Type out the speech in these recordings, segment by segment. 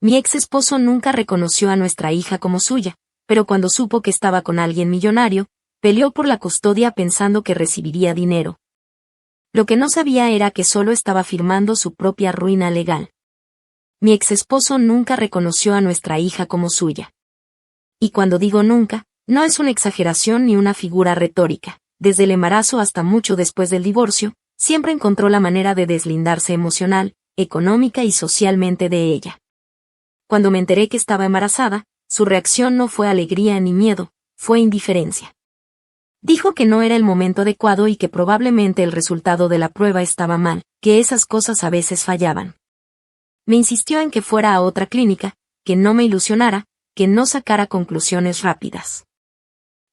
Mi ex esposo nunca reconoció a nuestra hija como suya, pero cuando supo que estaba con alguien millonario, peleó por la custodia pensando que recibiría dinero. Lo que no sabía era que solo estaba firmando su propia ruina legal. Mi ex esposo nunca reconoció a nuestra hija como suya. Y cuando digo nunca, no es una exageración ni una figura retórica. Desde el embarazo hasta mucho después del divorcio, siempre encontró la manera de deslindarse emocional, económica y socialmente de ella. Cuando me enteré que estaba embarazada, su reacción no fue alegría ni miedo, fue indiferencia. Dijo que no era el momento adecuado y que probablemente el resultado de la prueba estaba mal, que esas cosas a veces fallaban. Me insistió en que fuera a otra clínica, que no me ilusionara, que no sacara conclusiones rápidas.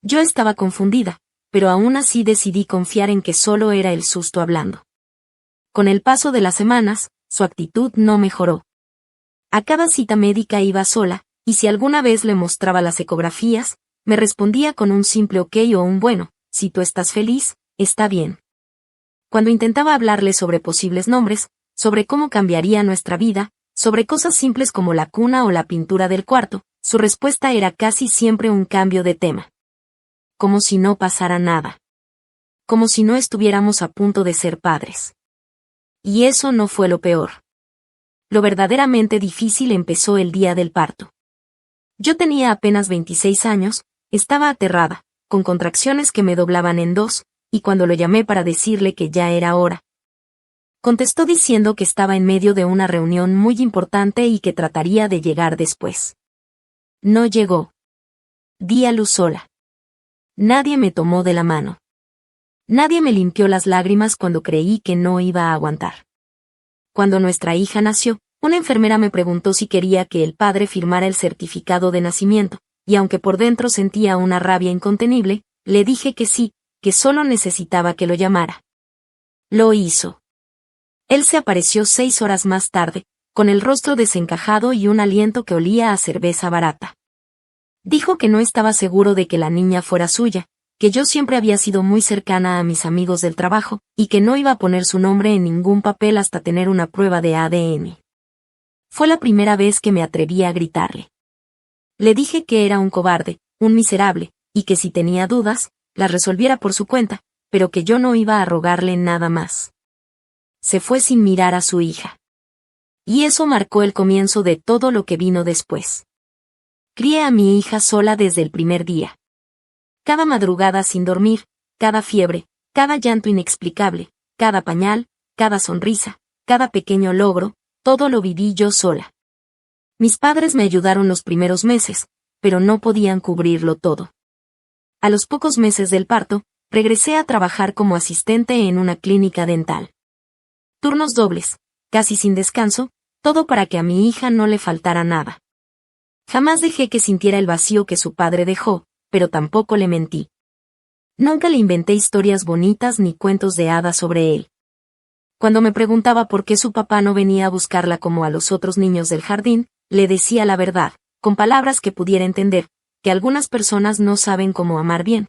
Yo estaba confundida, pero aún así decidí confiar en que solo era el susto hablando. Con el paso de las semanas, su actitud no mejoró. A cada cita médica iba sola, y si alguna vez le mostraba las ecografías, me respondía con un simple ok o un bueno, si tú estás feliz, está bien. Cuando intentaba hablarle sobre posibles nombres, sobre cómo cambiaría nuestra vida, sobre cosas simples como la cuna o la pintura del cuarto, su respuesta era casi siempre un cambio de tema. Como si no pasara nada. Como si no estuviéramos a punto de ser padres. Y eso no fue lo peor. Lo verdaderamente difícil empezó el día del parto. Yo tenía apenas 26 años, estaba aterrada, con contracciones que me doblaban en dos, y cuando lo llamé para decirle que ya era hora, contestó diciendo que estaba en medio de una reunión muy importante y que trataría de llegar después. No llegó. Di a luz sola. Nadie me tomó de la mano. Nadie me limpió las lágrimas cuando creí que no iba a aguantar. Cuando nuestra hija nació, una enfermera me preguntó si quería que el padre firmara el certificado de nacimiento, y aunque por dentro sentía una rabia incontenible, le dije que sí, que solo necesitaba que lo llamara. Lo hizo. Él se apareció 6 horas más tarde, con el rostro desencajado y un aliento que olía a cerveza barata. Dijo que no estaba seguro de que la niña fuera suya, que yo siempre había sido muy cercana a mis amigos del trabajo, y que no iba a poner su nombre en ningún papel hasta tener una prueba de ADN. Fue la primera vez que me atreví a gritarle. Le dije que era un cobarde, un miserable, y que si tenía dudas, las resolviera por su cuenta, pero que yo no iba a rogarle nada más. Se fue sin mirar a su hija. Y eso marcó el comienzo de todo lo que vino después. Crié a mi hija sola desde el primer día. Cada madrugada sin dormir, cada fiebre, cada llanto inexplicable, cada pañal, cada sonrisa, cada pequeño logro, todo lo viví yo sola. Mis padres me ayudaron los primeros meses, pero no podían cubrirlo todo. A los pocos meses del parto, regresé a trabajar como asistente en una clínica dental. Turnos dobles, casi sin descanso, todo para que a mi hija no le faltara nada. Jamás dejé que sintiera el vacío que su padre dejó, pero tampoco le mentí. Nunca le inventé historias bonitas ni cuentos de hadas sobre él. Cuando me preguntaba por qué su papá no venía a buscarla como a los otros niños del jardín, le decía la verdad, con palabras que pudiera entender, que algunas personas no saben cómo amar bien.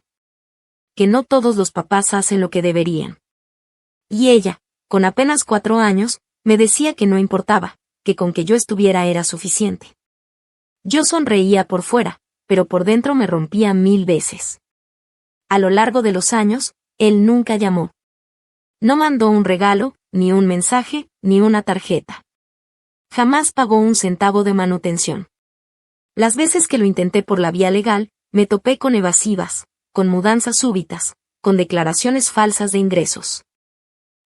Que no todos los papás hacen lo que deberían. Y ella, con apenas 4 años, me decía que no importaba, que con que yo estuviera era suficiente. Yo sonreía por fuera, pero por dentro me rompía 1000 veces. A lo largo de los años, él nunca llamó. No mandó un regalo, ni un mensaje, ni una tarjeta. Jamás pagó un centavo de manutención. Las veces que lo intenté por la vía legal, me topé con evasivas, con mudanzas súbitas, con declaraciones falsas de ingresos.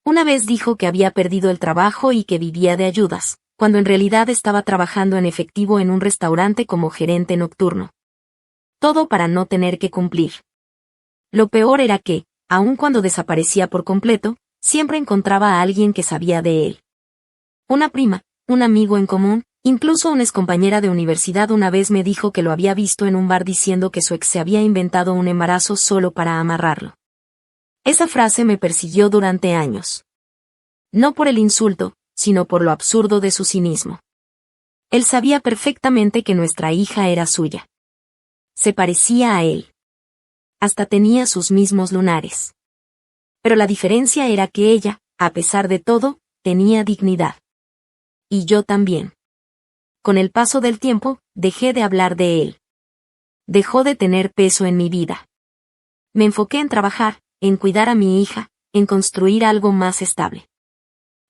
Una vez dijo que había perdido el trabajo y que vivía de ayudas, cuando en realidad estaba trabajando en efectivo en un restaurante como gerente nocturno. Todo para no tener que cumplir. Lo peor era que, aun cuando desaparecía por completo, siempre encontraba a alguien que sabía de él. Una prima, un amigo en común, incluso una excompañera de universidad una vez me dijo que lo había visto en un bar diciendo que su ex se había inventado un embarazo solo para amarrarlo. Esa frase me persiguió durante años. No por el insulto, sino por lo absurdo de su cinismo. Él sabía perfectamente que nuestra hija era suya. Se parecía a él. Hasta tenía sus mismos lunares. Pero la diferencia era que ella, a pesar de todo, tenía dignidad. Y yo también. con el paso del tiempo, dejé de hablar de él. Dejó de tener peso en mi vida. Me enfoqué en trabajar, en cuidar a mi hija, en construir algo más estable.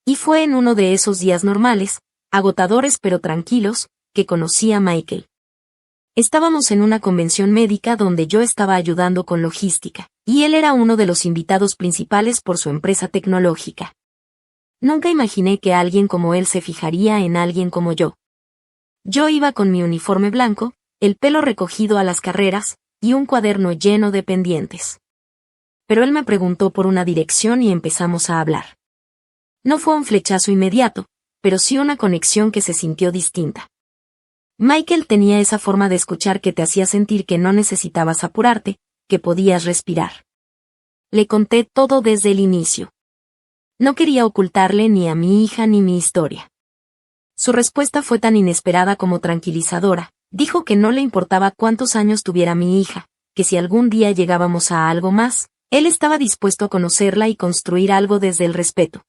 Y fue en uno de esos días normales, agotadores pero tranquilos, que conocí a Michael. Estábamos en una convención médica donde yo estaba ayudando con logística, y él era uno de los invitados principales por su empresa tecnológica. Nunca imaginé que alguien como él se fijaría en alguien como yo. Yo iba con mi uniforme blanco, el pelo recogido a las carreras, y un cuaderno lleno de pendientes. Pero él me preguntó por una dirección y empezamos a hablar. No fue un flechazo inmediato, pero sí una conexión que se sintió distinta. Michael tenía esa forma de escuchar que te hacía sentir que no necesitabas apurarte, que podías respirar. Le conté todo desde el inicio. No quería ocultarle ni a mi hija ni mi historia. Su respuesta fue tan inesperada como tranquilizadora. Dijo que no le importaba cuántos años tuviera mi hija, que si algún día llegábamos a algo más, él estaba dispuesto a conocerla y construir algo desde el respeto.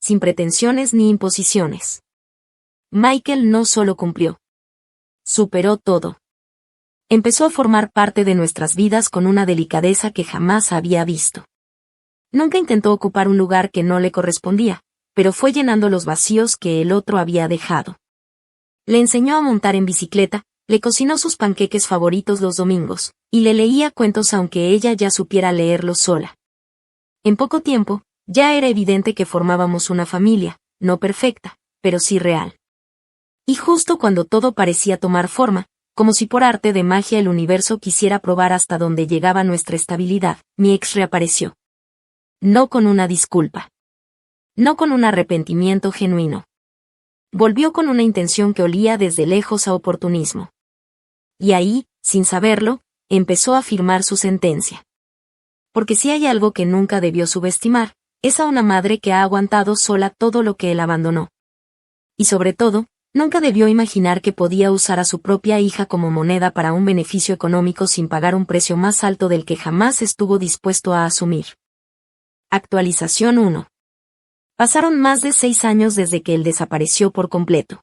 Sin pretensiones ni imposiciones. Michael no solo cumplió. Superó todo. Empezó a formar parte de nuestras vidas con una delicadeza que jamás había visto. Nunca intentó ocupar un lugar que no le correspondía, pero fue llenando los vacíos que el otro había dejado. Le enseñó a montar en bicicleta, le cocinó sus panqueques favoritos los domingos, y le leía cuentos aunque ella ya supiera leerlos sola. En poco tiempo, ya era evidente que formábamos una familia, no perfecta, pero sí real. Y justo cuando todo parecía tomar forma, como si por arte de magia el universo quisiera probar hasta dónde llegaba nuestra estabilidad, mi ex reapareció. No con una disculpa. No con un arrepentimiento genuino. Volvió con una intención que olía desde lejos a oportunismo. Y ahí, sin saberlo, empezó a firmar su sentencia. Porque si hay algo que nunca debió subestimar, es a una madre que ha aguantado sola todo lo que él abandonó. Y sobre todo, nunca debió imaginar que podía usar a su propia hija como moneda para un beneficio económico sin pagar un precio más alto del que jamás estuvo dispuesto a asumir. Actualización 1. Pasaron más de 6 años desde que él desapareció por completo.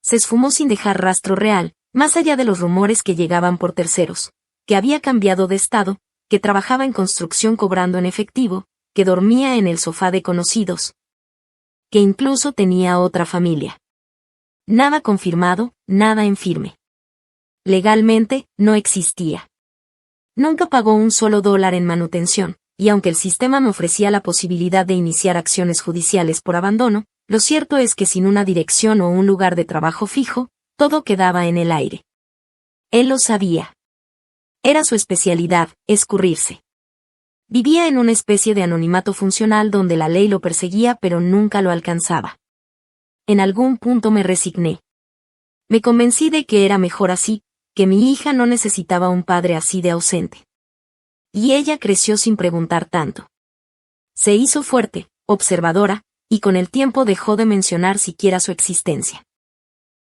Se esfumó sin dejar rastro real, más allá de los rumores que llegaban por terceros, que había cambiado de estado, que trabajaba en construcción cobrando en efectivo, que dormía en el sofá de conocidos, que incluso tenía otra familia. Nada confirmado, nada en firme. Legalmente, no existía. Nunca pagó un solo dólar en manutención, y aunque el sistema me ofrecía la posibilidad de iniciar acciones judiciales por abandono, lo cierto es que sin una dirección o un lugar de trabajo fijo, todo quedaba en el aire. Él lo sabía. Era su especialidad, escurrirse. Vivía en una especie de anonimato funcional donde la ley lo perseguía pero nunca lo alcanzaba. En algún punto me resigné. Me convencí de que era mejor así, que mi hija no necesitaba un padre así de ausente. Y ella creció sin preguntar tanto. Se hizo fuerte, observadora, y con el tiempo dejó de mencionar siquiera su existencia.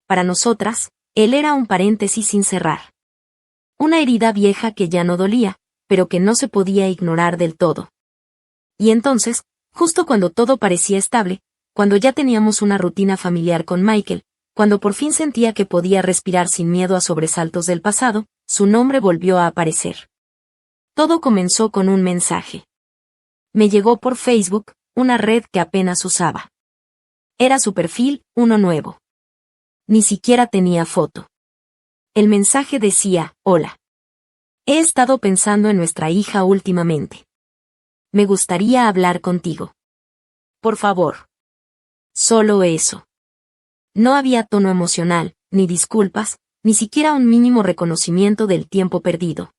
Para nosotras, él era un paréntesis sin cerrar. Una herida vieja que ya no dolía, pero que no se podía ignorar del todo. Y entonces, justo cuando todo parecía estable, cuando ya teníamos una rutina familiar con Michael, cuando por fin sentía que podía respirar sin miedo a sobresaltos del pasado, su nombre volvió a aparecer. Todo comenzó con un mensaje. Me llegó por Facebook, una red que apenas usaba. Era su perfil, uno nuevo. Ni siquiera tenía foto. El mensaje decía, hola. He estado pensando en nuestra hija últimamente. Me gustaría hablar contigo. Por favor. Solo eso. No había tono emocional, ni disculpas, ni siquiera un mínimo reconocimiento del tiempo perdido.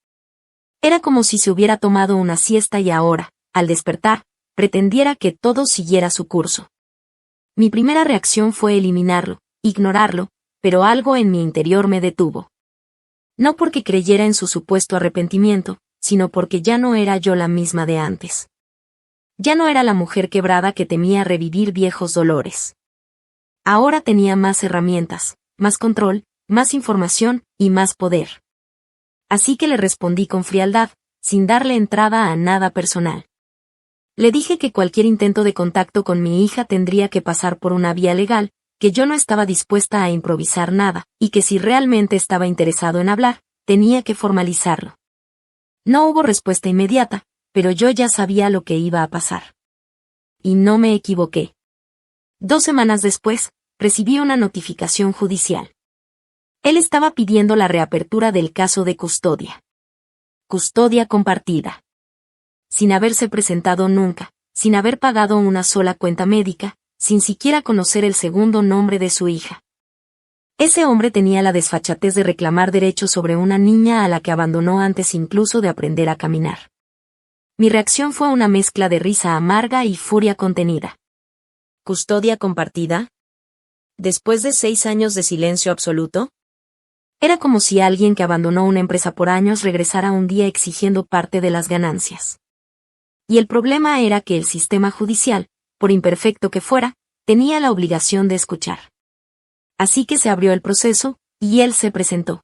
Era como si se hubiera tomado una siesta y ahora, al despertar, pretendiera que todo siguiera su curso. Mi primera reacción fue eliminarlo, ignorarlo, pero algo en mi interior me detuvo. No porque creyera en su supuesto arrepentimiento, sino porque ya no era yo la misma de antes. Ya no era la mujer quebrada que temía revivir viejos dolores. Ahora tenía más herramientas, más control, más información y más poder. Así que le respondí con frialdad, sin darle entrada a nada personal. Le dije que cualquier intento de contacto con mi hija tendría que pasar por una vía legal, que yo no estaba dispuesta a improvisar nada, y que si realmente estaba interesado en hablar, tenía que formalizarlo. No hubo respuesta inmediata, pero yo ya sabía lo que iba a pasar. Y no me equivoqué. 2 semanas después, recibí una notificación judicial. Él estaba pidiendo la reapertura del caso de custodia. Custodia compartida. Sin haberse presentado nunca, sin haber pagado una sola cuenta médica, sin siquiera conocer el segundo nombre de su hija. Ese hombre tenía la desfachatez de reclamar derechos sobre una niña a la que abandonó antes incluso de aprender a caminar. Mi reacción fue una mezcla de risa amarga y furia contenida. ¿Custodia compartida? ¿Después de 6 años de silencio absoluto? Era como si alguien que abandonó una empresa por años regresara un día exigiendo parte de las ganancias. Y el problema era que el sistema judicial, por imperfecto que fuera, tenía la obligación de escuchar. Así que se abrió el proceso, y él se presentó.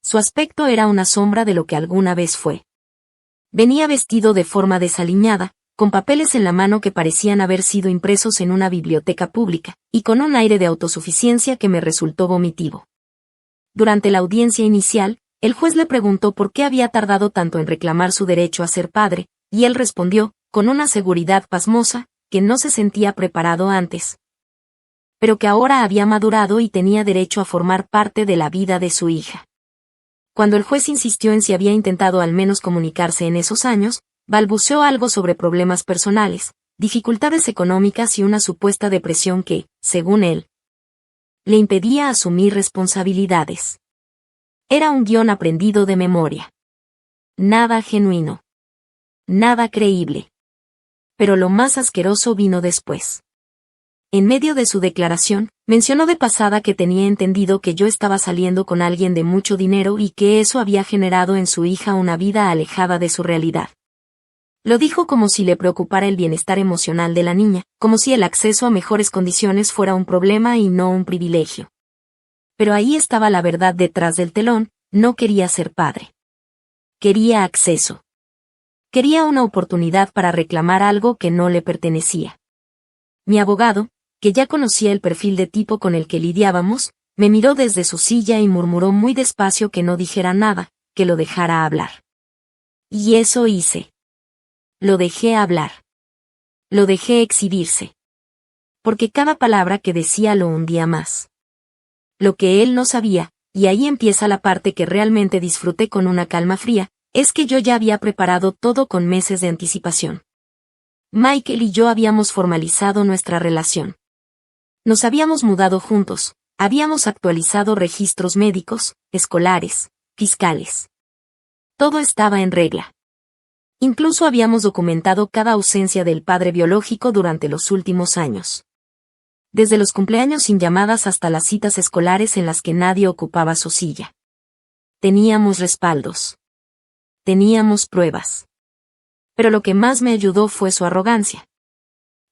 Su aspecto era una sombra de lo que alguna vez fue. Venía vestido de forma desaliñada, con papeles en la mano que parecían haber sido impresos en una biblioteca pública, y con un aire de autosuficiencia que me resultó vomitivo. Durante la audiencia inicial, el juez le preguntó por qué había tardado tanto en reclamar su derecho a ser padre, y él respondió, con una seguridad pasmosa, que no se sentía preparado antes, pero que ahora había madurado y tenía derecho a formar parte de la vida de su hija. Cuando el juez insistió en si había intentado al menos comunicarse en esos años, balbuceó algo sobre problemas personales, dificultades económicas y una supuesta depresión que, según él, le impedía asumir responsabilidades. Era un guión aprendido de memoria. Nada genuino. Nada creíble. Pero lo más asqueroso vino después. En medio de su declaración, mencionó de pasada que tenía entendido que yo estaba saliendo con alguien de mucho dinero y que eso había generado en su hija una vida alejada de su realidad. Lo dijo como si le preocupara el bienestar emocional de la niña, como si el acceso a mejores condiciones fuera un problema y no un privilegio. Pero ahí estaba la verdad detrás del telón, no quería ser padre. Quería acceso. Quería una oportunidad para reclamar algo que no le pertenecía. Mi abogado, que ya conocía el perfil de tipo con el que lidiábamos, me miró desde su silla y murmuró muy despacio que no dijera nada, que lo dejara hablar. Y eso hice. Lo dejé hablar. Lo dejé exhibirse. Porque cada palabra que decía lo hundía más. Lo que él no sabía, y ahí empieza la parte que realmente disfruté con una calma fría, es que yo ya había preparado todo con meses de anticipación. Michael y yo habíamos formalizado nuestra relación. Nos habíamos mudado juntos, habíamos actualizado registros médicos, escolares, fiscales. Todo estaba en regla. Incluso habíamos documentado cada ausencia del padre biológico durante los últimos años. Desde los cumpleaños sin llamadas hasta las citas escolares en las que nadie ocupaba su silla. Teníamos respaldos. Teníamos pruebas. Pero lo que más me ayudó fue su arrogancia.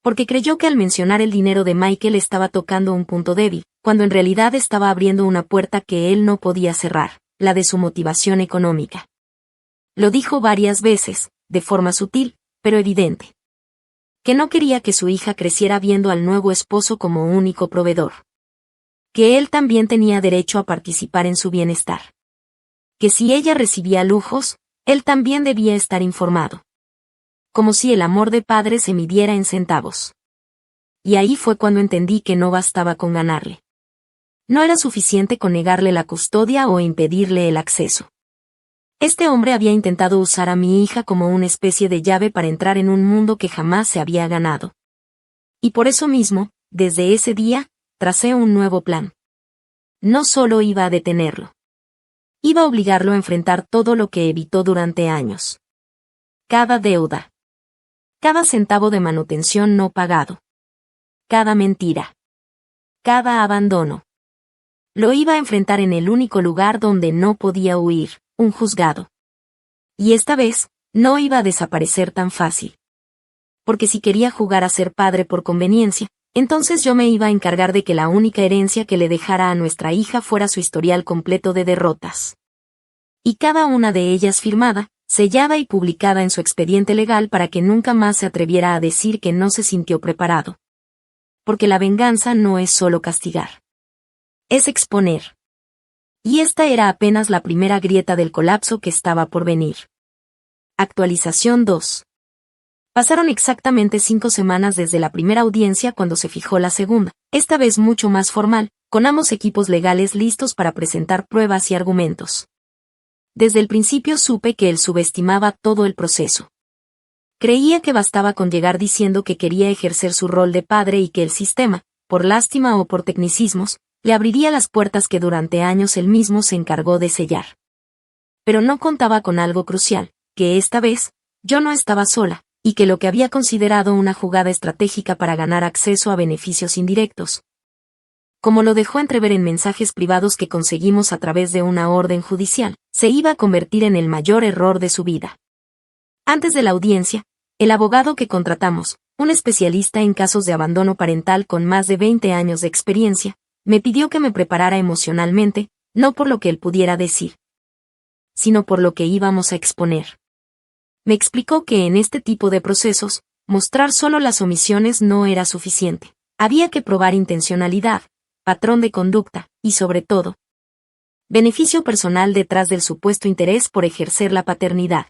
Porque creyó que al mencionar el dinero de Michael estaba tocando un punto débil, cuando en realidad estaba abriendo una puerta que él no podía cerrar, la de su motivación económica. Lo dijo varias veces, de forma sutil, pero evidente. Que no quería que su hija creciera viendo al nuevo esposo como único proveedor. Que él también tenía derecho a participar en su bienestar. Que si ella recibía lujos, él también debía estar informado. Como si el amor de padre se midiera en centavos. Y ahí fue cuando entendí que no bastaba con ganarle. No era suficiente con negarle la custodia o impedirle el acceso. Este hombre había intentado usar a mi hija como una especie de llave para entrar en un mundo que jamás se había ganado. Y por eso mismo, desde ese día, tracé un nuevo plan. No solo iba a detenerlo. Iba a obligarlo a enfrentar todo lo que evitó durante años. Cada deuda. Cada centavo de manutención no pagado. Cada mentira. Cada abandono. Lo iba a enfrentar en el único lugar donde no podía huir, un juzgado. Y esta vez, no iba a desaparecer tan fácil. Porque si quería jugar a ser padre por conveniencia, entonces yo me iba a encargar de que la única herencia que le dejara a nuestra hija fuera su historial completo de derrotas. Y cada una de ellas firmada, sellada y publicada en su expediente legal para que nunca más se atreviera a decir que no se sintió preparado. porque la venganza no es solo castigar. Es exponer. Y esta era apenas la primera grieta del colapso que estaba por venir. Actualización 2. Pasaron exactamente 5 semanas desde la primera audiencia cuando se fijó la segunda, esta vez mucho más formal, con ambos equipos legales listos para presentar pruebas y argumentos. Desde el principio supe que él subestimaba todo el proceso. Creía que bastaba con llegar diciendo que quería ejercer su rol de padre y que el sistema, por lástima o por tecnicismos, le abriría las puertas que durante años él mismo se encargó de sellar. Pero no contaba con algo crucial, que esta vez, yo no estaba sola, y que lo que había considerado una jugada estratégica para ganar acceso a beneficios indirectos, como lo dejó entrever en mensajes privados que conseguimos a través de una orden judicial, se iba a convertir en el mayor error de su vida. Antes de la audiencia, el abogado que contratamos, un especialista en casos de abandono parental con más de 20 años de experiencia, me pidió que me preparara emocionalmente, no por lo que él pudiera decir, sino por lo que íbamos a exponer. Me explicó que en este tipo de procesos, mostrar solo las omisiones no era suficiente. Había que probar intencionalidad, patrón de conducta, y sobre todo, beneficio personal detrás del supuesto interés por ejercer la paternidad.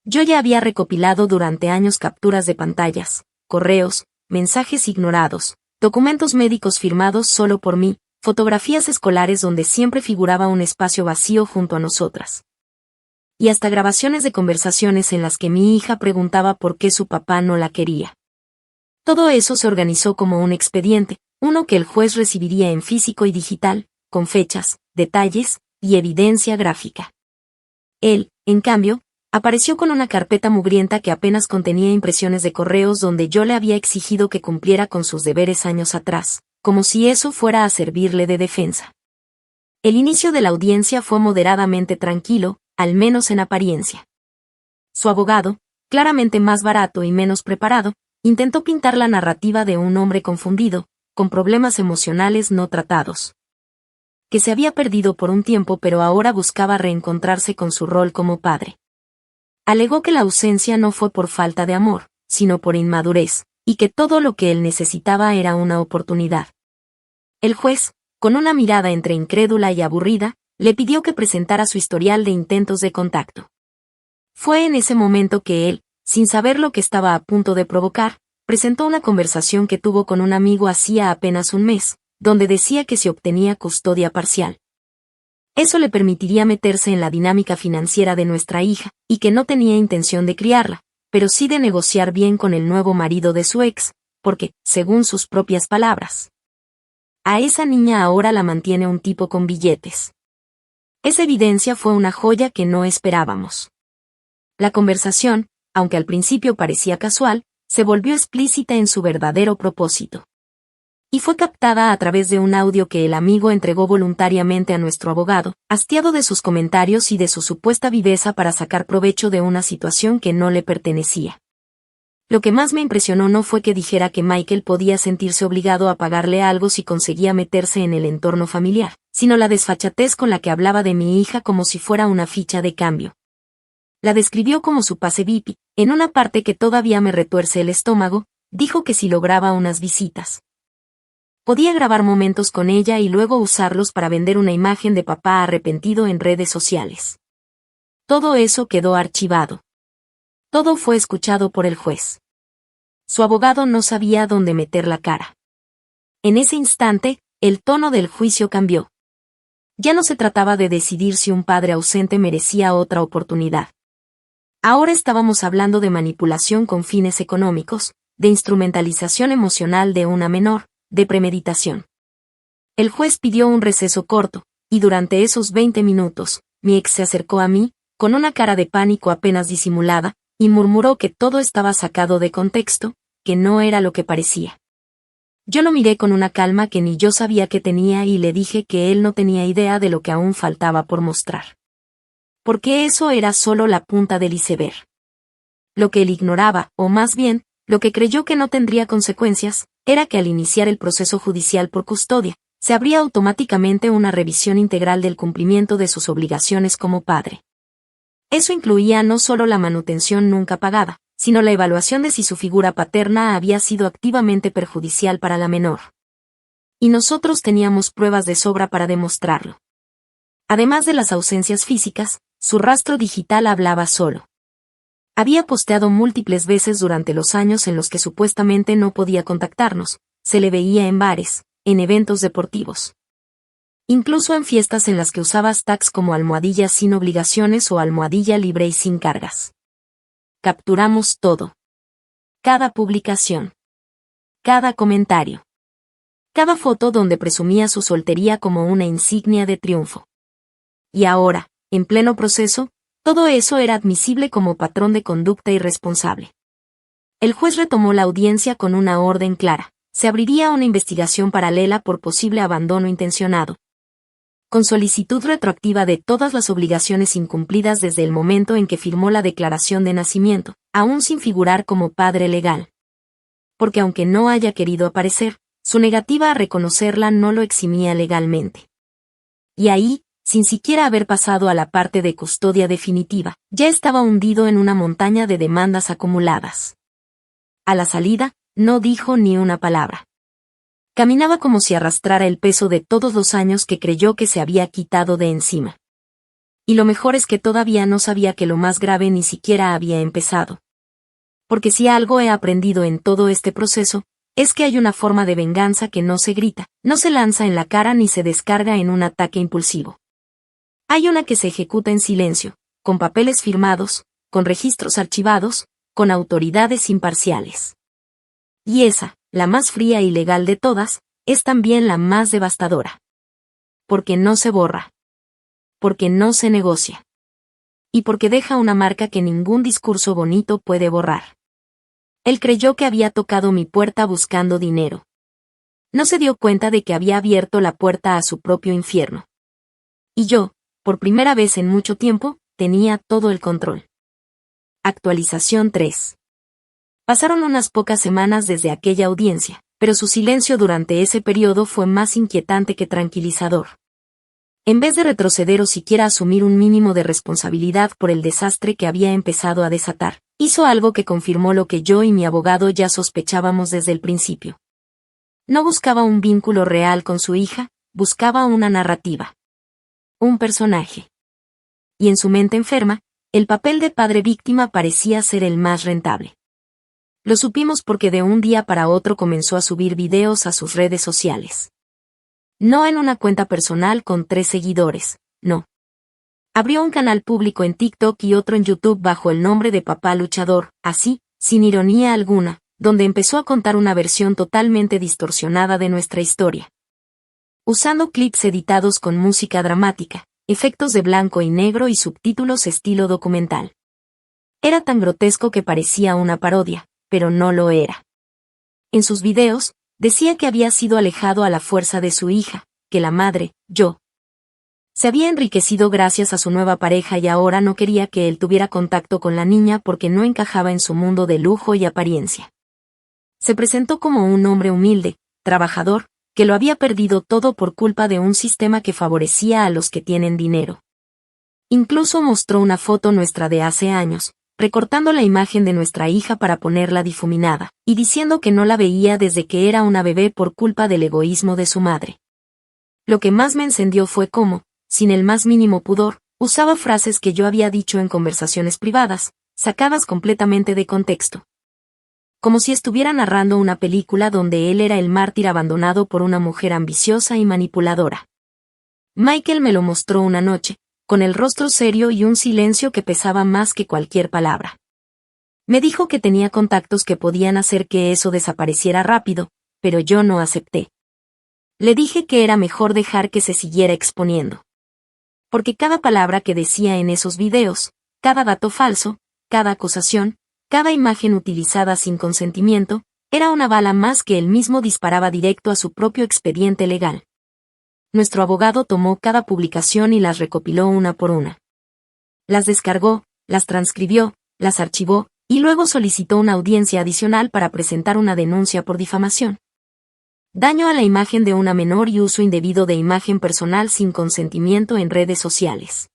Yo ya había recopilado durante años capturas de pantallas, correos, mensajes ignorados, documentos médicos firmados solo por mí, fotografías escolares donde siempre figuraba un espacio vacío junto a nosotras. Y hasta grabaciones de conversaciones en las que mi hija preguntaba por qué su papá no la quería. Todo eso se organizó como un expediente, uno que el juez recibiría en físico y digital, con fechas, detalles y evidencia gráfica. Él, en cambio, apareció con una carpeta mugrienta que apenas contenía impresiones de correos donde yo le había exigido que cumpliera con sus deberes años atrás, como si eso fuera a servirle de defensa. El inicio de la audiencia fue moderadamente tranquilo, al menos en apariencia. Su abogado, claramente más barato y menos preparado, intentó pintar la narrativa de un hombre confundido, con problemas emocionales no tratados, que se había perdido por un tiempo pero ahora buscaba reencontrarse con su rol como padre. Alegó que la ausencia no fue por falta de amor, sino por inmadurez, y que todo lo que él necesitaba era una oportunidad. El juez, con una mirada entre incrédula y aburrida, le pidió que presentara su historial de intentos de contacto. Fue en ese momento que él, sin saber lo que estaba a punto de provocar, presentó una conversación que tuvo con un amigo hacía apenas un mes, donde decía que se obtenía custodia parcial. Eso le permitiría meterse en la dinámica financiera de nuestra hija, y que no tenía intención de criarla, pero sí de negociar bien con el nuevo marido de su ex, porque, según sus propias palabras, a esa niña ahora la mantiene un tipo con billetes. Esa evidencia fue una joya que no esperábamos. La conversación, aunque al principio parecía casual, se volvió explícita en su verdadero propósito. Y fue captada a través de un audio que el amigo entregó voluntariamente a nuestro abogado, hastiado de sus comentarios y de su supuesta viveza para sacar provecho de una situación que no le pertenecía. Lo que más me impresionó no fue que dijera que Michael podía sentirse obligado a pagarle algo si conseguía meterse en el entorno familiar, sino la desfachatez con la que hablaba de mi hija como si fuera una ficha de cambio. La describió como su pase VIP, en una parte que todavía me retuerce el estómago, dijo que si lograba unas visitas, podía grabar momentos con ella y luego usarlos para vender una imagen de papá arrepentido en redes sociales. Todo eso quedó archivado. Todo fue escuchado por el juez. Su abogado no sabía dónde meter la cara. En ese instante, el tono del juicio cambió. Ya no se trataba de decidir si un padre ausente merecía otra oportunidad. Ahora estábamos hablando de manipulación con fines económicos, de instrumentalización emocional de una menor, de premeditación. El juez pidió un receso corto, y durante esos 20 minutos, mi ex se acercó a mí, con una cara de pánico apenas disimulada, y murmuró que todo estaba sacado de contexto, que no era lo que parecía. Yo lo miré con una calma que ni yo sabía que tenía y le dije que él no tenía idea de lo que aún faltaba por mostrar. Porque eso era solo la punta del iceberg. Lo que él ignoraba, o más bien, lo que creyó que no tendría consecuencias, era que al iniciar el proceso judicial por custodia, se abría automáticamente una revisión integral del cumplimiento de sus obligaciones como padre. Eso incluía no solo la manutención nunca pagada, sino la evaluación de si su figura paterna había sido activamente perjudicial para la menor. Y nosotros teníamos pruebas de sobra para demostrarlo. Además de las ausencias físicas, su rastro digital hablaba solo. Había posteado múltiples veces durante los años en los que supuestamente no podía contactarnos, se le veía en bares, en eventos deportivos. Incluso en fiestas en las que usaba tags como almohadilla sin obligaciones o almohadilla libre y sin cargas. Capturamos todo. Cada publicación. Cada comentario. Cada foto donde presumía su soltería como una insignia de triunfo. Y ahora, en pleno proceso, todo eso era admisible como patrón de conducta irresponsable. El juez retomó la audiencia con una orden clara. Se abriría una investigación paralela por posible abandono intencionado, con solicitud retroactiva de todas las obligaciones incumplidas desde el momento en que firmó la declaración de nacimiento, aún sin figurar como padre legal. Porque aunque no haya querido aparecer, su negativa a reconocerla no lo eximía legalmente. Y ahí, sin siquiera haber pasado a la parte de custodia definitiva, ya estaba hundido en una montaña de demandas acumuladas. A la salida, no dijo ni una palabra. Caminaba como si arrastrara el peso de todos los años que creyó que se había quitado de encima. Y lo mejor es que todavía no sabía que lo más grave ni siquiera había empezado. Porque si algo he aprendido en todo este proceso, es que hay una forma de venganza que no se grita, no se lanza en la cara ni se descarga en un ataque impulsivo. Hay una que se ejecuta en silencio, con papeles firmados, con registros archivados, con autoridades imparciales. Y esa, la más fría y legal de todas, es también la más devastadora. Porque no se borra. Porque no se negocia. Y porque deja una marca que ningún discurso bonito puede borrar. Él creyó que había tocado mi puerta buscando dinero. No se dio cuenta de que había abierto la puerta a su propio infierno. Y yo, por primera vez en mucho tiempo, tenía todo el control. Actualización 3. Pasaron unas pocas semanas desde aquella audiencia, pero su silencio durante ese periodo fue más inquietante que tranquilizador. En vez de retroceder o siquiera asumir un mínimo de responsabilidad por el desastre que había empezado a desatar, hizo algo que confirmó lo que yo y mi abogado ya sospechábamos desde el principio. No buscaba un vínculo real con su hija, buscaba una narrativa. Un personaje. Y en su mente enferma, el papel de padre víctima parecía ser el más rentable. Lo supimos porque de un día para otro comenzó a subir videos a sus redes sociales. No en una cuenta personal con 3 seguidores, no. Abrió un canal público en TikTok y otro en YouTube bajo el nombre de Papá Luchador, así, sin ironía alguna, donde empezó a contar una versión totalmente distorsionada de nuestra historia. Usando clips editados con música dramática, efectos de blanco y negro y subtítulos estilo documental. Era tan grotesco que parecía una parodia, pero no lo era. En sus videos, decía que había sido alejado a la fuerza de su hija, que la madre, yo, se había enriquecido gracias a su nueva pareja y ahora no quería que él tuviera contacto con la niña porque no encajaba en su mundo de lujo y apariencia. Se presentó como un hombre humilde, trabajador, que lo había perdido todo por culpa de un sistema que favorecía a los que tienen dinero. Incluso mostró una foto nuestra de hace años, recortando la imagen de nuestra hija para ponerla difuminada, y diciendo que no la veía desde que era una bebé por culpa del egoísmo de su madre. Lo que más me encendió fue cómo, sin el más mínimo pudor, usaba frases que yo había dicho en conversaciones privadas, sacadas completamente de contexto. Como si estuviera narrando una película donde él era el mártir abandonado por una mujer ambiciosa y manipuladora. Michael me lo mostró una noche, con el rostro serio y un silencio que pesaba más que cualquier palabra. Me dijo que tenía contactos que podían hacer que eso desapareciera rápido, pero yo no acepté. Le dije que era mejor dejar que se siguiera exponiendo. Porque cada palabra que decía en esos videos, cada dato falso, cada acusación, cada imagen utilizada sin consentimiento, era una bala más que él mismo disparaba directo a su propio expediente legal. Nuestro abogado tomó cada publicación y las recopiló una por una. Las descargó, las transcribió, las archivó, y luego solicitó una audiencia adicional para presentar una denuncia por difamación. Daño a la imagen de una menor y uso indebido de imagen personal sin consentimiento en redes sociales.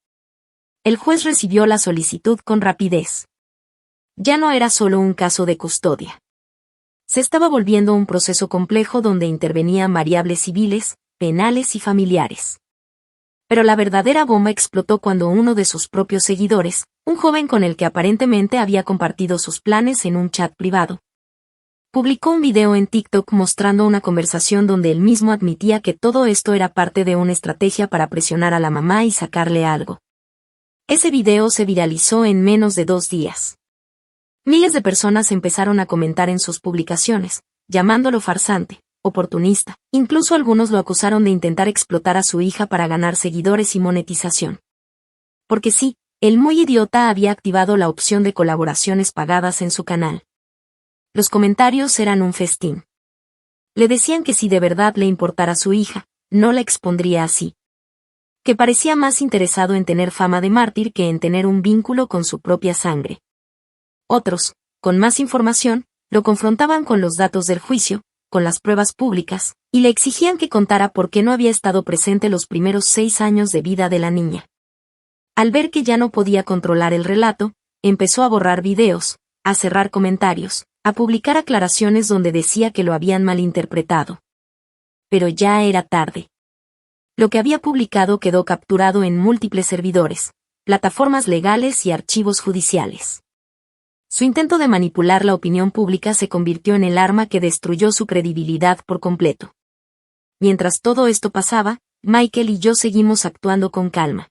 El juez recibió la solicitud con rapidez. Ya no era solo un caso de custodia. Se estaba volviendo un proceso complejo donde intervenían variables civiles, penales y familiares. Pero la verdadera bomba explotó cuando uno de sus propios seguidores, un joven con el que aparentemente había compartido sus planes en un chat privado, publicó un video en TikTok mostrando una conversación donde él mismo admitía que todo esto era parte de una estrategia para presionar a la mamá y sacarle algo. Ese video se viralizó en menos de 2 días. Miles de personas empezaron a comentar en sus publicaciones, llamándolo farsante, oportunista. Incluso algunos lo acusaron de intentar explotar a su hija para ganar seguidores y monetización. Porque sí, el muy idiota había activado la opción de colaboraciones pagadas en su canal. Los comentarios eran un festín. Le decían que si de verdad le importara su hija, no la expondría así. Que parecía más interesado en tener fama de mártir que en tener un vínculo con su propia sangre. Otros, con más información, lo confrontaban con los datos del juicio, con las pruebas públicas, y le exigían que contara por qué no había estado presente los primeros 6 años de vida de la niña. Al ver que ya no podía controlar el relato, empezó a borrar videos, a cerrar comentarios, a publicar aclaraciones donde decía que lo habían malinterpretado. Pero ya era tarde. Lo que había publicado quedó capturado en múltiples servidores, plataformas legales y archivos judiciales. Su intento de manipular la opinión pública se convirtió en el arma que destruyó su credibilidad por completo. Mientras todo esto pasaba, Michael y yo seguimos actuando con calma.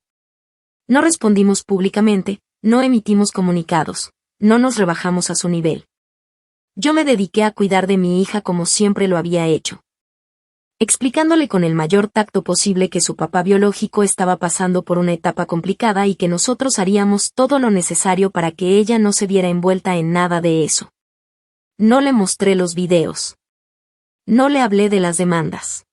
No respondimos públicamente, no emitimos comunicados, no nos rebajamos a su nivel. Yo me dediqué a cuidar de mi hija como siempre lo había hecho, explicándole con el mayor tacto posible que su papá biológico estaba pasando por una etapa complicada y que nosotros haríamos todo lo necesario para que ella no se viera envuelta en nada de eso. No le mostré los videos. No le hablé de las demandas.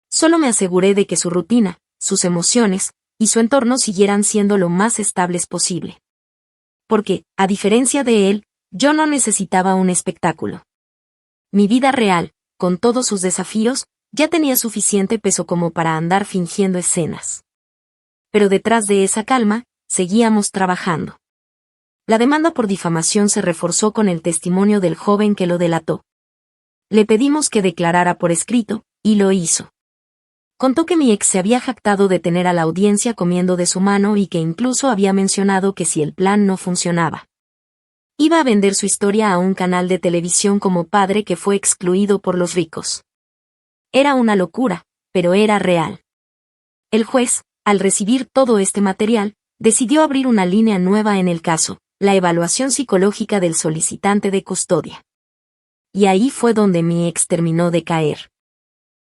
Solo me aseguré de que su rutina, sus emociones y su entorno siguieran siendo lo más estables posible. Porque, a diferencia de él, yo no necesitaba un espectáculo. Mi vida real, con todos sus desafíos, ya tenía suficiente peso como para andar fingiendo escenas. Pero detrás de esa calma, seguíamos trabajando. La demanda por difamación se reforzó con el testimonio del joven que lo delató. Le pedimos que declarara por escrito, y lo hizo. Contó que mi ex se había jactado de tener a la audiencia comiendo de su mano y que incluso había mencionado que si el plan no funcionaba, iba a vender su historia a un canal de televisión como padre que fue excluido por los ricos. Era una locura, pero era real. El juez, al recibir todo este material, decidió abrir una línea nueva en el caso, la evaluación psicológica del solicitante de custodia. Y ahí fue donde mi ex terminó de caer.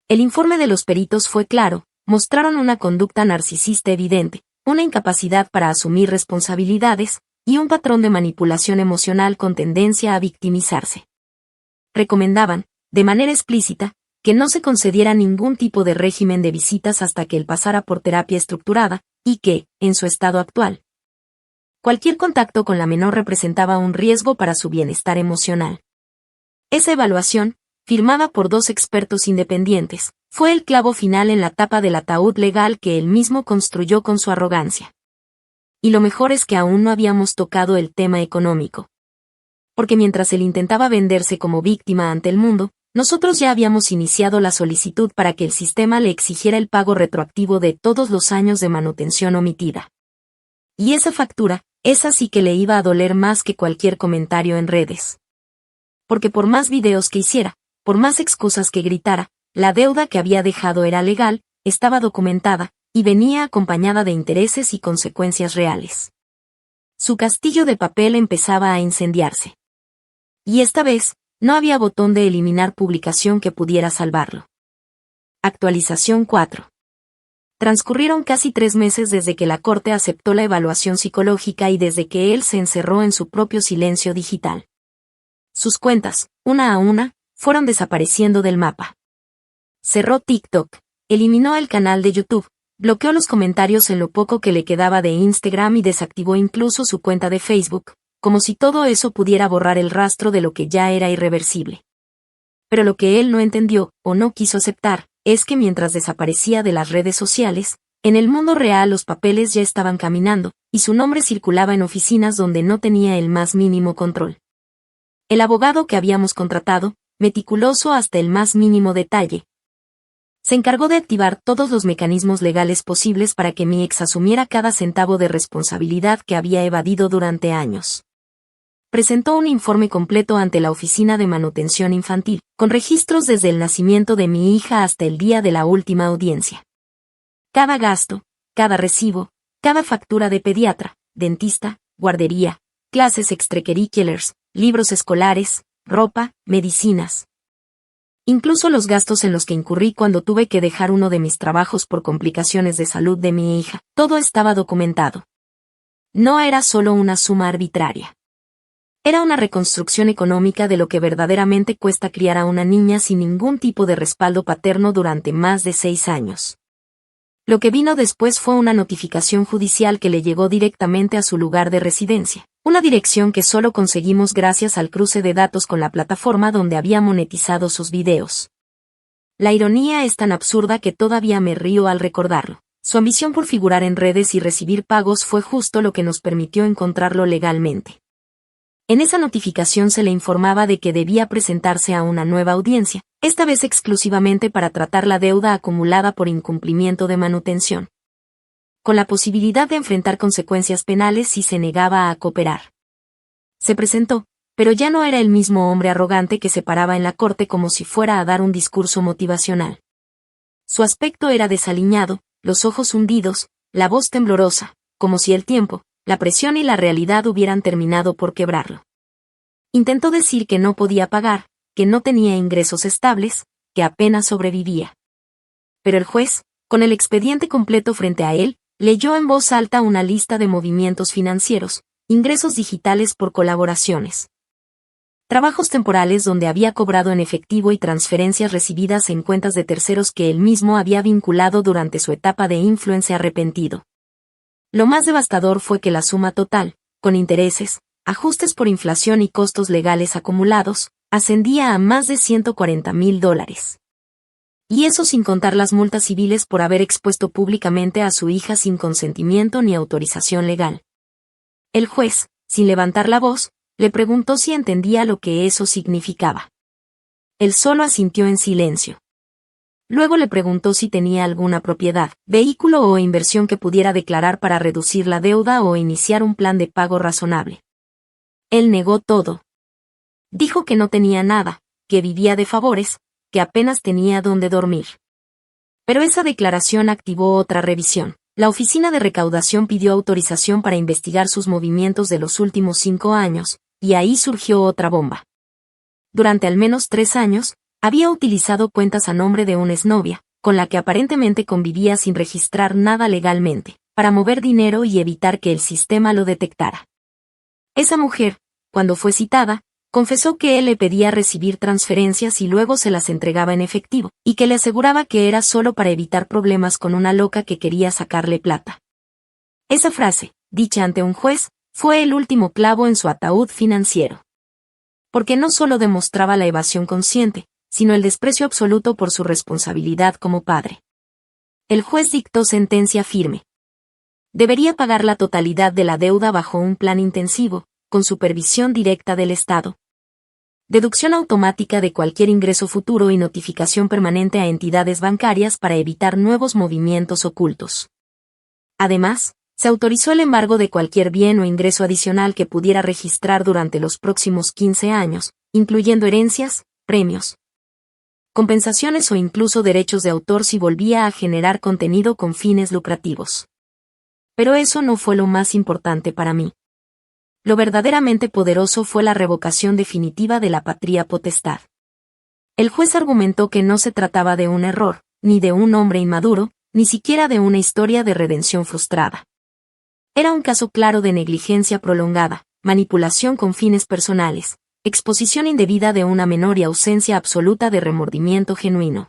El informe de los peritos fue claro, mostraron una conducta narcisista evidente, una incapacidad para asumir responsabilidades, y un patrón de manipulación emocional con tendencia a victimizarse. Recomendaban, de manera explícita, que no se concediera ningún tipo de régimen de visitas hasta que él pasara por terapia estructurada, y que, en su estado actual, cualquier contacto con la menor representaba un riesgo para su bienestar emocional. Esa evaluación, firmada por 2 expertos independientes, fue el clavo final en la tapa del ataúd legal que él mismo construyó con su arrogancia. Y lo mejor es que aún no habíamos tocado el tema económico. Porque mientras él intentaba venderse como víctima ante el mundo, nosotros ya habíamos iniciado la solicitud para que el sistema le exigiera el pago retroactivo de todos los años de manutención omitida. Y esa factura, esa sí que le iba a doler más que cualquier comentario en redes. Porque por más videos que hiciera, por más excusas que gritara, la deuda que había dejado era legal, estaba documentada, y venía acompañada de intereses y consecuencias reales. Su castillo de papel empezaba a incendiarse. Y esta vez, no había botón de eliminar publicación que pudiera salvarlo. Actualización 4. Transcurrieron casi 3 meses desde que la corte aceptó la evaluación psicológica y desde que él se encerró en su propio silencio digital. Sus cuentas, una a una, fueron desapareciendo del mapa. Cerró TikTok, eliminó el canal de YouTube, bloqueó los comentarios en lo poco que le quedaba de Instagram y desactivó incluso su cuenta de Facebook, como si todo eso pudiera borrar el rastro de lo que ya era irreversible. Pero lo que él no entendió, o no quiso aceptar, es que mientras desaparecía de las redes sociales, En el mundo real los papeles ya estaban caminando, y su nombre circulaba en oficinas donde no tenía el más mínimo control. El abogado que habíamos contratado, meticuloso hasta el más mínimo detalle, se encargó de activar todos los mecanismos legales posibles para que mi ex asumiera cada centavo de responsabilidad que había evadido durante años. Presentó un informe completo ante la Oficina de Manutención Infantil, con registros desde el nacimiento de mi hija hasta el día de la última audiencia. Cada gasto, cada recibo, cada factura de pediatra, dentista, guardería, clases extracurriculars, libros escolares, ropa, medicinas. Incluso los gastos en los que incurrí cuando tuve que dejar uno de mis trabajos por complicaciones de salud de mi hija, todo estaba documentado. No era solo una suma arbitraria. Era una reconstrucción económica de lo que verdaderamente cuesta criar a una niña sin ningún tipo de respaldo paterno durante más de 6 años. Lo que vino después fue una notificación judicial que le llegó directamente a su lugar de residencia, una dirección que solo conseguimos gracias al cruce de datos con la plataforma donde había monetizado sus videos. La ironía es tan absurda que todavía me río al recordarlo. Su ambición por figurar en redes y recibir pagos fue justo lo que nos permitió encontrarlo legalmente. En esa notificación se le informaba de que debía presentarse a una nueva audiencia, esta vez exclusivamente para tratar la deuda acumulada por incumplimiento de manutención, con la posibilidad de enfrentar consecuencias penales si se negaba a cooperar. Se presentó, pero ya no era el mismo hombre arrogante que se paraba en la corte como si fuera a dar un discurso motivacional. Su aspecto era desaliñado, los ojos hundidos, la voz temblorosa, como si el tiempo, la presión y la realidad hubieran terminado por quebrarlo. Intentó decir que no podía pagar, que no tenía ingresos estables, que apenas sobrevivía. Pero el juez, con el expediente completo frente a él, leyó en voz alta una lista de movimientos financieros, ingresos digitales por colaboraciones, trabajos temporales donde había cobrado en efectivo y transferencias recibidas en cuentas de terceros que él mismo había vinculado durante su etapa de influencer arrepentido. Lo más devastador fue que la suma total, con intereses, ajustes por inflación y costos legales acumulados, ascendía a más de $140,000. Y eso sin contar las multas civiles por haber expuesto públicamente a su hija sin consentimiento ni autorización legal. El juez, sin levantar la voz, le preguntó si entendía lo que eso significaba. Él solo asintió en silencio. Luego le preguntó si tenía alguna propiedad, vehículo o inversión que pudiera declarar para reducir la deuda o iniciar un plan de pago razonable. Él negó todo. Dijo que no tenía nada, que vivía de favores, que apenas tenía donde dormir. Pero esa declaración activó otra revisión. La Oficina de Recaudación pidió autorización para investigar sus movimientos de los últimos 5 años, y ahí surgió otra bomba. Durante al menos 3 años, había utilizado cuentas a nombre de una exnovia, con la que aparentemente convivía sin registrar nada legalmente, para mover dinero y evitar que el sistema lo detectara. Esa mujer, cuando fue citada, confesó que él le pedía recibir transferencias y luego se las entregaba en efectivo, y que le aseguraba que era solo para evitar problemas con una loca que quería sacarle plata. Esa frase, dicha ante un juez, fue el último clavo en su ataúd financiero. Porque no solo demostraba la evasión consciente, sino el desprecio absoluto por su responsabilidad como padre. El juez dictó sentencia firme. Debería pagar la totalidad de la deuda bajo un plan intensivo, con supervisión directa del Estado. Deducción automática de cualquier ingreso futuro y notificación permanente a entidades bancarias para evitar nuevos movimientos ocultos. Además, se autorizó el embargo de cualquier bien o ingreso adicional que pudiera registrar durante los próximos 15 años, incluyendo herencias, premios, compensaciones o incluso derechos de autor si volvía a generar contenido con fines lucrativos. Pero eso no fue lo más importante para mí. Lo verdaderamente poderoso fue la revocación definitiva de la patria potestad. El juez argumentó que no se trataba de un error, ni de un hombre inmaduro, ni siquiera de una historia de redención frustrada. Era un caso claro de negligencia prolongada, manipulación con fines personales, exposición indebida de una menor y ausencia absoluta de remordimiento genuino.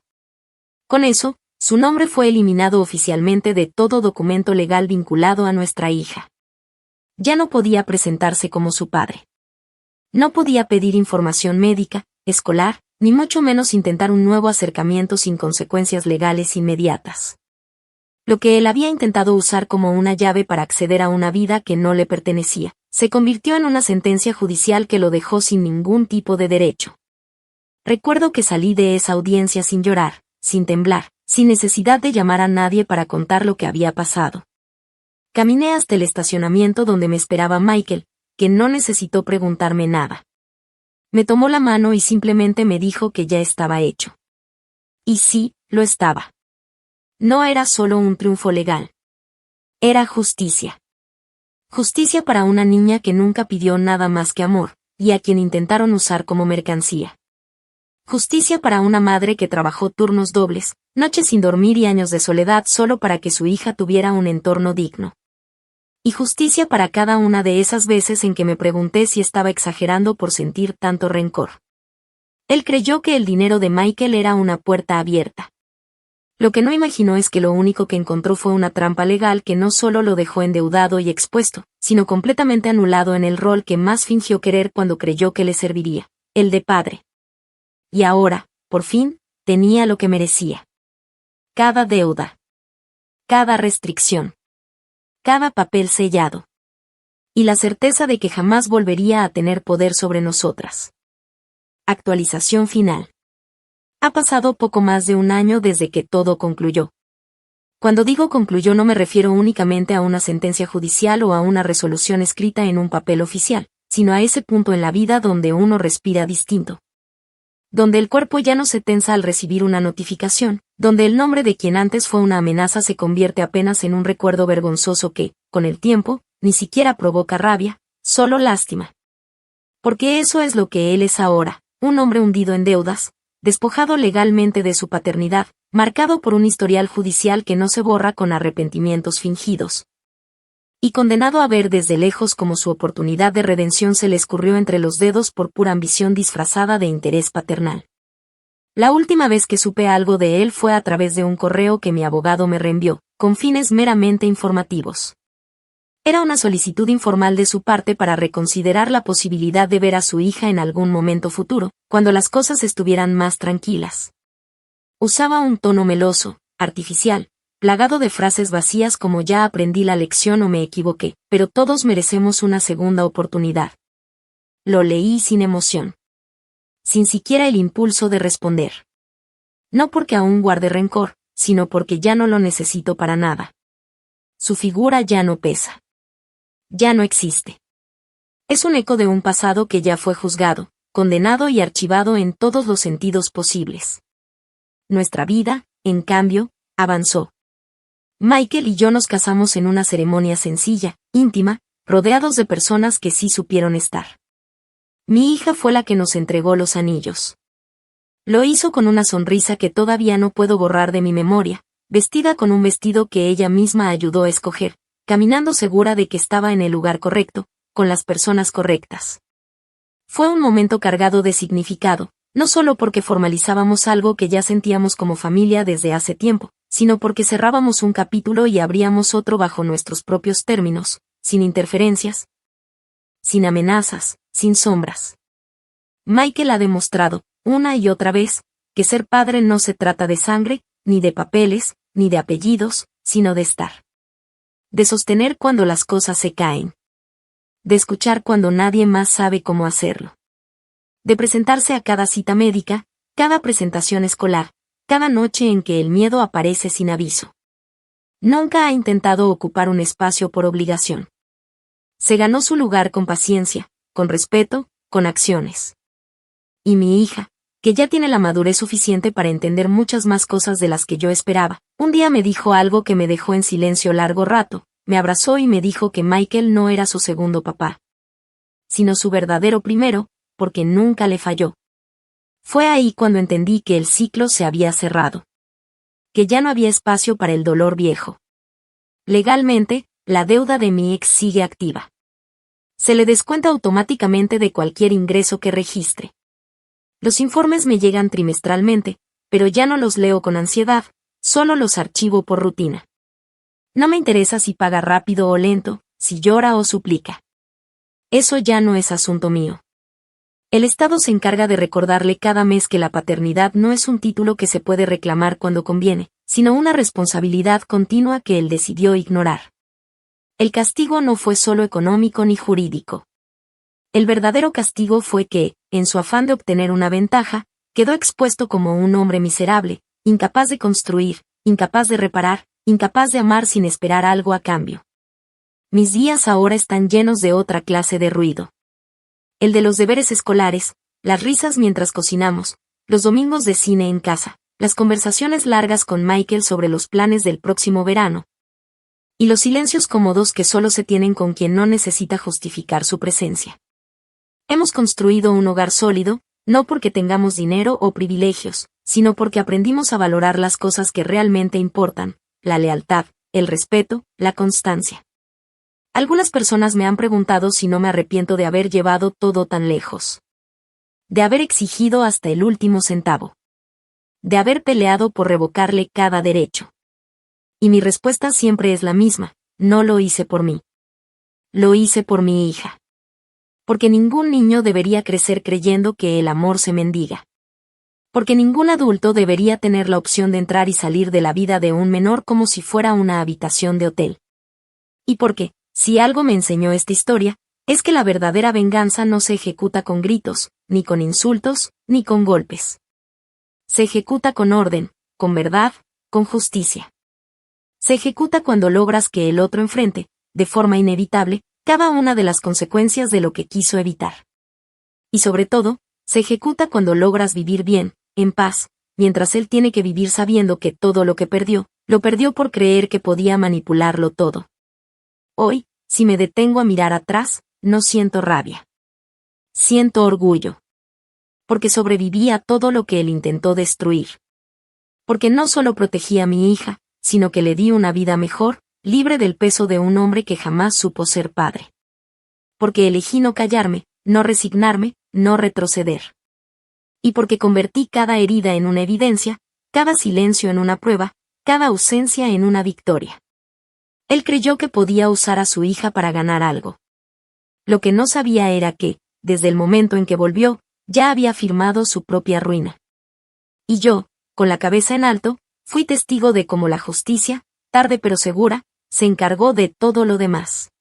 Con eso, su nombre fue eliminado oficialmente de todo documento legal vinculado a nuestra hija. Ya no podía presentarse como su padre. No podía pedir información médica, escolar, ni mucho menos intentar un nuevo acercamiento sin consecuencias legales inmediatas. Lo que él había intentado usar como una llave para acceder a una vida que no le pertenecía, se convirtió en una sentencia judicial que lo dejó sin ningún tipo de derecho. Recuerdo que salí de esa audiencia sin llorar, sin temblar, sin necesidad de llamar a nadie para contar lo que había pasado. Caminé hasta el estacionamiento donde me esperaba Michael, que no necesitó preguntarme nada. Me tomó la mano y simplemente me dijo que ya estaba hecho. Y sí, lo estaba. No era solo un triunfo legal. Era justicia. Justicia para una niña que nunca pidió nada más que amor, y a quien intentaron usar como mercancía. Justicia para una madre que trabajó turnos dobles, noches sin dormir y años de soledad solo para que su hija tuviera un entorno digno. Y justicia para cada una de esas veces en que me pregunté si estaba exagerando por sentir tanto rencor. Él creyó que el dinero de Michael era una puerta abierta. Lo que no imaginó es que lo único que encontró fue una trampa legal que no solo lo dejó endeudado y expuesto, sino completamente anulado en el rol que más fingió querer cuando creyó que le serviría, el de padre. Y ahora, por fin, tenía lo que merecía. Cada deuda. Cada restricción. Cada papel sellado. Y la certeza de que jamás volvería a tener poder sobre nosotras. Actualización final. Ha pasado poco más de un año desde que todo concluyó. Cuando digo concluyó no me refiero únicamente a una sentencia judicial o a una resolución escrita en un papel oficial, sino a ese punto en la vida donde uno respira distinto. Donde el cuerpo ya no se tensa al recibir una notificación, donde el nombre de quien antes fue una amenaza se convierte apenas en un recuerdo vergonzoso que, con el tiempo, ni siquiera provoca rabia, solo lástima. Porque eso es lo que él es ahora, un hombre hundido en deudas, despojado legalmente de su paternidad, marcado por un historial judicial que no se borra con arrepentimientos fingidos. Y condenado a ver desde lejos cómo su oportunidad de redención se le escurrió entre los dedos por pura ambición disfrazada de interés paternal. La última vez que supe algo de él fue a través de un correo que mi abogado me reenvió, con fines meramente informativos. Era una solicitud informal de su parte para reconsiderar la posibilidad de ver a su hija en algún momento futuro, cuando las cosas estuvieran más tranquilas. Usaba un tono meloso, artificial, plagado de frases vacías como ya aprendí la lección o me equivoqué, pero todos merecemos una segunda oportunidad. Lo leí sin emoción. Sin siquiera el impulso de responder. No porque aún guarde rencor, sino porque ya no lo necesito para nada. Su figura ya no pesa. Ya no existe. Es un eco de un pasado que ya fue juzgado, condenado y archivado en todos los sentidos posibles. Nuestra vida, en cambio, avanzó. Michael y yo nos casamos en una ceremonia sencilla, íntima, rodeados de personas que sí supieron estar. Mi hija fue la que nos entregó los anillos. Lo hizo con una sonrisa que todavía no puedo borrar de mi memoria, vestida con un vestido que ella misma ayudó a escoger, caminando segura de que estaba en el lugar correcto, con las personas correctas. Fue un momento cargado de significado, no solo porque formalizábamos algo que ya sentíamos como familia desde hace tiempo, sino porque cerrábamos un capítulo y abríamos otro bajo nuestros propios términos, sin interferencias, sin amenazas, sin sombras. Michael ha demostrado, una y otra vez, que ser padre no se trata de sangre, ni de papeles, ni de apellidos, sino de estar. De sostener cuando las cosas se caen. De escuchar cuando nadie más sabe cómo hacerlo. De presentarse a cada cita médica, cada presentación escolar, cada noche en que el miedo aparece sin aviso. Nunca ha intentado ocupar un espacio por obligación. Se ganó su lugar con paciencia, con respeto, con acciones. Y mi hija, que ya tiene la madurez suficiente para entender muchas más cosas de las que yo esperaba, un día me dijo algo que me dejó en silencio largo rato, me abrazó y me dijo que Michael no era su segundo papá, sino su verdadero primero, porque nunca le falló. Fue ahí cuando entendí que el ciclo se había cerrado. Que ya no había espacio para el dolor viejo. Legalmente, la deuda de mi ex sigue activa. Se le descuenta automáticamente de cualquier ingreso que registre. Los informes me llegan trimestralmente, pero ya no los leo con ansiedad, solo los archivo por rutina. No me interesa si paga rápido o lento, si llora o suplica. Eso ya no es asunto mío. El Estado se encarga de recordarle cada mes que la paternidad no es un título que se puede reclamar cuando conviene, sino una responsabilidad continua que él decidió ignorar. El castigo no fue solo económico ni jurídico. El verdadero castigo fue que, en su afán de obtener una ventaja, quedó expuesto como un hombre miserable, incapaz de construir, incapaz de reparar, incapaz de amar sin esperar algo a cambio. Mis días ahora están llenos de otra clase de ruido. El de los deberes escolares, las risas mientras cocinamos, los domingos de cine en casa, las conversaciones largas con Michael sobre los planes del próximo verano, y los silencios cómodos que solo se tienen con quien no necesita justificar su presencia. Hemos construido un hogar sólido, no porque tengamos dinero o privilegios, sino porque aprendimos a valorar las cosas que realmente importan, la lealtad, el respeto, la constancia. Algunas personas me han preguntado si no me arrepiento de haber llevado todo tan lejos. De haber exigido hasta el último centavo. De haber peleado por revocarle cada derecho. Y mi respuesta siempre es la misma: no lo hice por mí. Lo hice por mi hija. Porque ningún niño debería crecer creyendo que el amor se mendiga. Porque ningún adulto debería tener la opción de entrar y salir de la vida de un menor como si fuera una habitación de hotel. Y porque, si algo me enseñó esta historia, es que la verdadera venganza no se ejecuta con gritos, ni con insultos, ni con golpes. Se ejecuta con orden, con verdad, con justicia. Se ejecuta cuando logras que el otro enfrente, de forma inevitable, cada una de las consecuencias de lo que quiso evitar. Y sobre todo, se ejecuta cuando logras vivir bien, en paz, mientras él tiene que vivir sabiendo que todo lo que perdió, lo perdió por creer que podía manipularlo todo. Hoy, si me detengo a mirar atrás, no siento rabia. Siento orgullo. Porque sobreviví a todo lo que él intentó destruir. Porque no solo protegí a mi hija, sino que le di una vida mejor, libre del peso de un hombre que jamás supo ser padre. Porque elegí no callarme, no resignarme, no retroceder. Y porque convertí cada herida en una evidencia, cada silencio en una prueba, cada ausencia en una victoria. Él creyó que podía usar a su hija para ganar algo. Lo que no sabía era que, desde el momento en que volvió, ya había firmado su propia ruina. Y yo, con la cabeza en alto, fui testigo de cómo la justicia, tarde pero segura, se encargó de todo lo demás.